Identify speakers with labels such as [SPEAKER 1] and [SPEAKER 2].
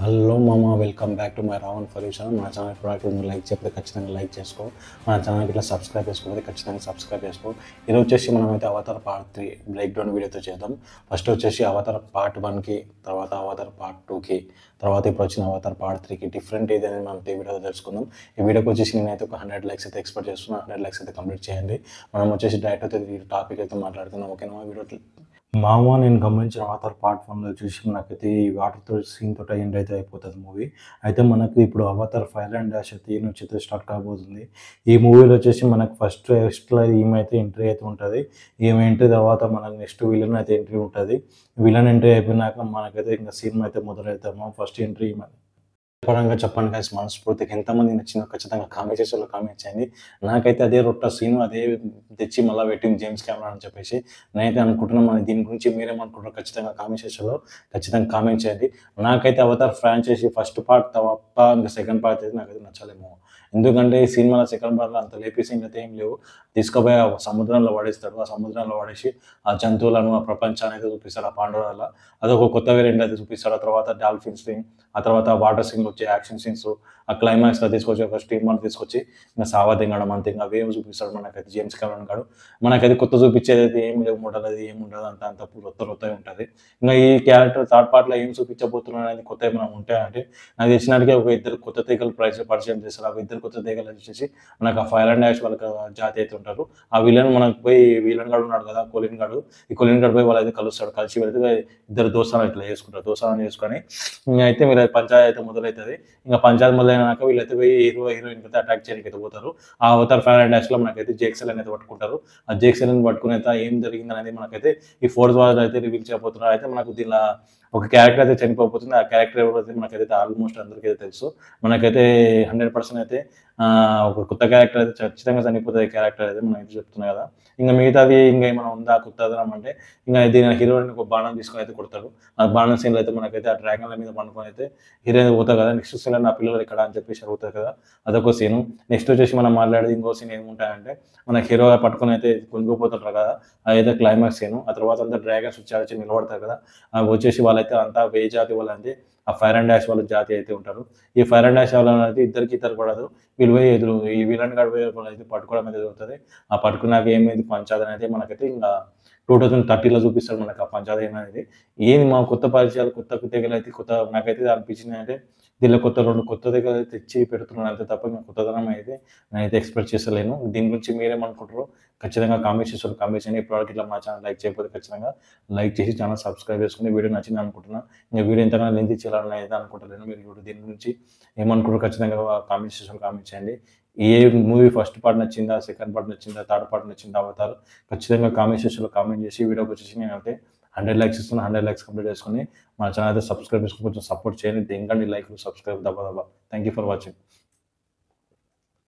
[SPEAKER 1] Hello మామ, welcome back to my Ravan ఫర్యూషన్. మన ఛానల్ ప్రోడక్ట్ మీరు లైక్ చేయకపోతే ఖచ్చితంగా లైక్ చేసుకో. మన ఛానల్కి ఇట్లా సబ్స్క్రైబ్ చేసుకోకపోతే ఖచ్చితంగా సబ్స్క్రైబ్ చేసుకో. ఈరోజు వచ్చేసి మనమైతే అవతార్ పార్ట్ 3 బ్రేక్ డౌన్ వీడియోతో చేద్దాం. ఫస్ట్ వచ్చేసి అవతార్ పార్ట్ 1కి, తర్వాత అవతార్ పార్ట్ 2కి, తర్వాత ఇప్పుడు వచ్చిన అవతార్ పార్ట్ 3కి డిఫరెంట్ ఏదైనా మనం ఈ వీడియోలో తెలుసుకుందాం. ఈ వీడియోకి వచ్చేసి నేనైతే ఒక 100 లైక్స్ అయితే ఎక్స్పెక్ట్ చేస్తున్నాను. 100 లైక్స్ అయితే కంప్లీట్ చేయండి. మనం వచ్చేసి డైరెక్ట్ అయితే ఈ టాపిక్ అయితే మాట్లాడుతున్నాం. ఓకేనా? వీడియో మామ, నేను గమనించిన అవతార్ పార్ట్ 1లో చూసి మనకైతే ఈ వాటర్తో సీన్ తోట ఎండ్ అయితే అయిపోతుంది మూవీ. అయితే మనకు ఇప్పుడు అవతార్ ఫైర్ అండ్ డాష్ అయితే ఈ నుంచి అయితే స్టార్ట్ కాబోతుంది. ఈ మూవీలో వచ్చేసి మనకు ఫస్ట్లో ఈమె ఎంట్రీ అయితే ఉంటుంది. ఈమె ఎంట్రీ తర్వాత మనకు నెక్స్ట్ విలన్ అయితే ఎంట్రీ ఉంటుంది. విలన్ ఎంట్రీ అయిపోయినాక మనకైతే ఇంకా సినిమా అయితే మొదలవుతాము. ఫస్ట్ ఎంట్రీ పరంగా చెప్పండి గాయ్స్, మనస్ఫూర్తిగా ఎంతమంది నచ్చిందో ఖచ్చితంగా కామెంట్ సెక్షన్లో కామెంట్ చేయండి. నాకైతే అదే రొట్ట సీను అదే తెచ్చి మళ్ళీ పెట్టింది జేమ్స్ కెమెరా అని చెప్పేసి నేనైతే అనుకుంటున్నాను. దీని గురించి మీరేమనుకుంటారో ఖచ్చితంగా కామెంట్ సెక్షన్లో ఖచ్చితంగా కామెంట్ చేయండి. నాకైతే అవతార్ ఫ్రాంచైజీ ఫస్ట్ పార్ట్ తప్ప ఇంకా సెకండ్ పార్ట్ అయితే నాకైతే నచ్చలేమో. ఎందుకంటే ఈ సినిమాలో సెకండ్ పార్ట్లో అంత లేపి సీన్ అయితే ఏం లేవు. తీసుకుపోయి ఆ సముద్రంలో పడేస్తాడు. ఆ సముద్రంలో పడేసి ఆ జంతువులను, ఆ ప్రపంచాన్ని అయితే చూపిస్తాడు. ఆ పాండవుల అదొక కొత్త వేరియంట్ అయితే చూపిస్తాడు. ఆ తర్వాత డాల్ఫిన్స్ థింగ్, ఆ తర్వాత వాటర్ సీన్ వచ్చే యాక్షన్ సీన్స్, ఆ క్లైమాక్స్లో తీసుకొచ్చి ఒక స్టీమర్ తీసుకొచ్చి ఇంకా సావా దింగడం అంతే. ఇంకా అవేం చూపిస్తాడు మనకైతే జేమ్స్ కెమెరాన్ గాడు. మనకైతే కొత్త చూపించేది అయితే ఏం లేవు, మోడల్ అది ఏమి ఉండదు. అంత కొత్త ఉంటుంది. ఇంకా ఈ క్యారెక్టర్ థర్డ్ పార్ట్లో ఏం చూపించబోతున్నాడు అనేది కొత్త ఏమైనా ఉంటాయంటే నాకు తెలిసినట్టుగా ఒక ఇద్దరు కొత్త తీగలు పరిచయం చేస్తారు. ఆ ఇద్దరు కొత్త తీగలు వచ్చేసి మనకు ఆ ఫైర్ అండ్ డాష్ వాళ్ళకి జాతి అయితే ఉంటారు. ఆ విలన్ మనకు పోయి విలన్ గాడు ఉన్నాడు కదా, కొలిన్ గాడు. ఈ కొలిన్ గాడు పోయి వాళ్ళైతే కలుస్తాడు. కలిసి వెళ్తే ఇద్దరు దోస్తాను ఇట్లా చేసుకుంటారు. దోస్తాను చేసుకొని ఇంకా అయితే వీళ్ళ పంచాయతీ అయితే మొదలవుతుంది. ఇంకా పంచాయతీ మొదలైనాక వీళ్ళైతే పోయి హీరోయిన్ అయితే అటాక్ చేయడానికి అయితే పోతారు. ఆ అవతార్ ఫైర్ అండ్ డాష్లో మనకైతే జేక్సెల్ అనేది పట్టుకుంటారు. ఆ జేక్సెల్ పట్టుకుని అయితే ఏం జరిగింది అనేది మనకైతే ఈ ఫోర్త్ వాళ్ళు అయితే రివీల్ చేయబోతున్నారు. అయితే మనకు దీనిలో ఒక క్యారెక్టర్ అయితే చనిపోతుంది. ఆ క్యారెక్టర్ ఎవరైతే మనకైతే ఆల్మోస్ట్ అందరికీ తెలుసు. మనకైతే 100% అయితే ఒక కొత్త క్యారెక్టర్ అయితే ఖచ్చితంగా చనిపోతుంది. క్యారెక్టర్ అయితే మనం అయితే చెప్తున్నాం కదా. ఇంకా మిగతాది ఇంకా ఏమైనా ఉందా కొత్తదనం అంటే ఇంకా దీని హీరోయిన్ ఒక బాణం తీసుకొని అయితే కొడతాడు. ఆ బాణం సీన్లో అయితే మనకైతే ఆ డ్రాగన్ల మీద పండుకొని అయితే హీరోయిన్ పోతుంది కదా. నెక్స్ట్ సీన్ నా పిల్లలు ఇక్కడ అని చెప్పేసి అడుగుతారు కదా, అదొక సీను. నెక్స్ట్ వచ్చేసి మనం మాట్లాడేది ఇంకో సీన్ ఏముంటాయంటే మన హీరో పట్టుకొని అయితే కొనుక్కోపోతుంటారు కదా, అదైతే క్లైమాక్స్ సీను. ఆ తర్వాత అంతా డ్రాగన్స్ వచ్చి నిలబడతారు కదా, అవి వచ్చేసి వాళ్ళైతే అంతా వే జాతి వాళ్ళంటే ఆ ఫైర్ అండ్ డాష్ వాళ్ళ జాతి అయితే ఉంటారు. ఈ ఫైర్ అండ్ డాష్ వాళ్ళ అయితే ఇద్దరు పడదు. వీళ్ళు పోయి ఎదురు ఈ విలన్ గడ పోయి అయితే పట్టుకోవడం అయితే జరుగుతుంది. ఆ పట్టుకున్నాక ఏమైంది పంచాయతీ అనేది మనకైతే ఇంకా 2030లో చూపిస్తాడు మనకు ఆ పంచాయతీ అనేది. ఏంది మా కొత్త పరిచయాలు, కొత్త తెగలు అయితే కొత్త నాకైతే అనిపించింది అంటే దీనిలో రెండు కొత్త తెగలు అయితే తెచ్చి పెడుతున్నాను అంతే తప్ప ఇంకా కొత్తదనం అయితే నేనైతే ఎక్స్పెక్ట్ చేస్తలేను. దీని గురించి మీరేమనుకుంటారో ఖచ్చితంగా కామెంట్ చేస్తారు. కామెంట్ చేయండి. ఇప్పటివరకు ఇట్లా మా ఛానల్ లైక్ చేయకపోతే ఖచ్చితంగా లైక్ చేసి ఛానల్ సబ్స్క్రైబ్ చేసుకుని వీడియో నచ్చింది అనుకుంటున్నాను. ఇంకా వీడియో ఎంతగానో లెంత్ చేయాలని అయితే అనుకుంటలేను. మీరు ఇప్పుడు దీని గురించి ఏమనుకుంటారో ఖచ్చితంగా కామెంట్ సెక్షన్లో కామెంట్ చేయండి. ఏ మూవీ ఫస్ట్ పార్ట్ నచ్చిందా, సెకండ్ పార్ట్ నచ్చిందా, థర్డ్ పార్ట్ నచ్చిందా అవతారు ఖచ్చితంగా కామెంట్ సెక్షన్లో కామెంట్ చేసి వీడియోకి వచ్చేసి నేనైతే 100 లైక్స్ ఇస్తున్నాను. 100 లైక్స్ కంప్లీట్ చేసుకొని మన ఛానల్ అయితే సబ్స్క్రైబ్ చేసుకుని కొంచెం సపోర్ట్ చేయండి. దేనికండి లైక్ సబ్స్క్రైబ్ దబ్బా. Thank you for watching.